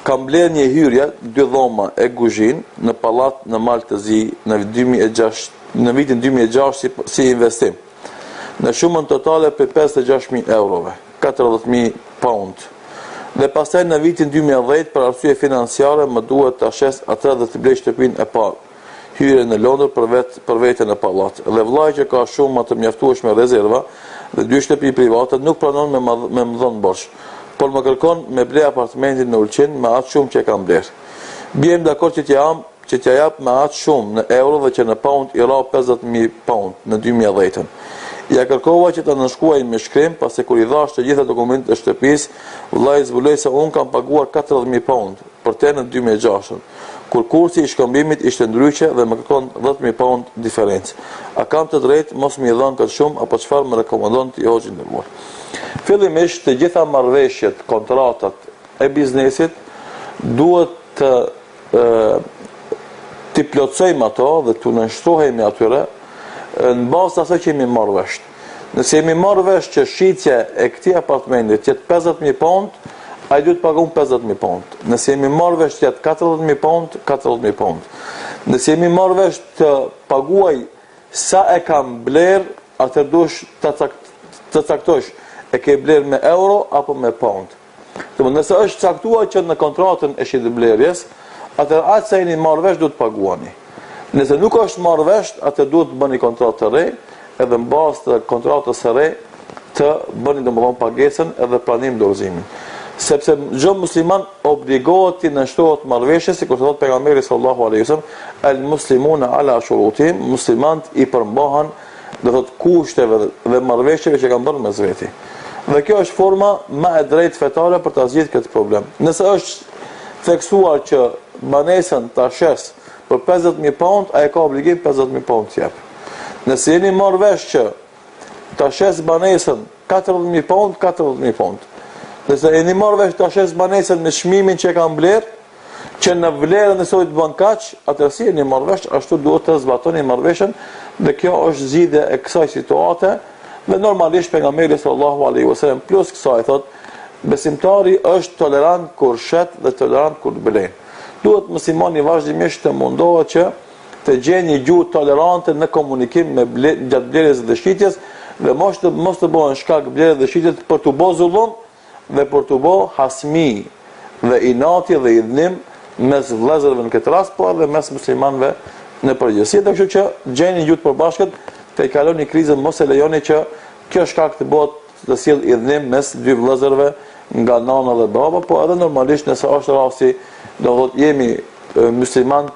kam bler një hyrje, 2 dhoma e kuzhinë në pallat në Maltëzi në vitin 2006 si investim. Në shumën totale për 56.000 eurove, 40.000 pound. Dhe pastaj në vitin 2010 për arsye financiare më duhet të shes atë dhe të blej shtëpinë e parë. Hyrje në Londër për veten e pallat. Dhe vllai që ka shumë të mjaftueshme rezerva dhe 2 shtëpi private nuk pranon me më dhënë borx, por më kërkon me ble apartamentin në Ulqin me atë shumë që kam bler. Bjem dakord që t'ja jap me atë shumë në euro dhe që në pound i ra 50.000 pound në 2010. Ja kërkova që të nënshkruaj me shkrim, pasi kur i dhash të gjitha dokumentet e shtëpisë, vllai zbuloi se unë kam paguar 40.000 pound për te në 2006, kur kursi i shkëmbimit ishte ndryshe dhe më kërkon 10.000 pound diferencë. A kam të drejtë mos më i dhënë këtë shumë apo çfarë më rekomandon ti hoxhi nderuar? Fillimisht të gjitha marrëveshjet, kontratat e biznesit duhet të plotsojmë ato dhe të nënshtrohemi atyre në bazë të asaj që jemi marrë vesh. Nëse jemi marrë vesh që shitja e këtij apartamentit jetë 50.000 pound, ai duhet paguam 50.000 pound. Nëse jemi marrë vesh që jetë 40.000 pound, 40.000 pound. Nëse jemi marrë vesh të paguaj sa e kam bler, atë dush të caktosh e ke bler me euro apo me pound. Nëse është caktuar që në kontratën e shitblerjes, atë atë sa jeni marrë vesh duhet paguani. Nëse nuk është marrë vesh, atë duhet të bëni kontratë të re, edhe në bazë të kontratës së re të bëni domethënë pagesën edhe pranim dorëzimin. Sepse çdo musliman obligohet të nënshtrohet marrëveshjes, sikur thot pejgamberi sallallahu alaihi wasallam, al muslimuna ala shurutihim, muslimanët i përmbahen do thot kushteve dhe marrëveshjeve që kanë bërë mes veti. Dhe kjo është forma më e drejtë fetare për ta zgjidhur këtë problem. Nëse është theksuar që banesën ta shes për 50.000 pound, a e ka obligim 50.000 pound t'jep. Nëse jeni marrë vesh që ta shes banesën 40.000 pound, 40.000 pound. Nëse jeni marrë vesh ta shes banesën me çmimin që e kanë bler, që në vlerën e sot bën kaq, atëherë si jeni marrë vesh, ashtu duhet të zbatoni marrëveshjen, dhe kjo është zgjidhja e kësaj situate, dhe normalisht pejgamberi sallallahu alaihi wasallam plus kësaj thot, besimtari është tolerant kur shet dhe tolerant kur blen. Duhet muslimani vazhdimisht të mundohet që të gjejë një gjuhë tolerante në komunikim me gjatë blerjes dhe shitjes, dhe mos të bëhen shkak blerjes dhe shitjes për të bërë zullum dhe për të bërë hasmi dhe inati dhe idhnim mes vëllezërve në këtë rast, por edhe mes muslimanëve në përgjithësi. Dhe kështu që gjeni një gjuhë të përbashkët, të i kaloni krizën, mos e lejoni që kjo shkak të bëhet të sjell idhnim mes 2 vëllezërve nga nana dhe baba, po edhe normalisht nëse është rasti do thot jemi musliman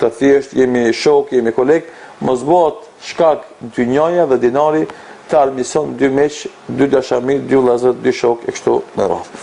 të thjesht, jemi shok, jemi koleg, mos bëhet shkak dynjaja dhe dinari të armison 2 meq, 2 dashamir, 2 vëllezër, 2 shok e kështu me radhë.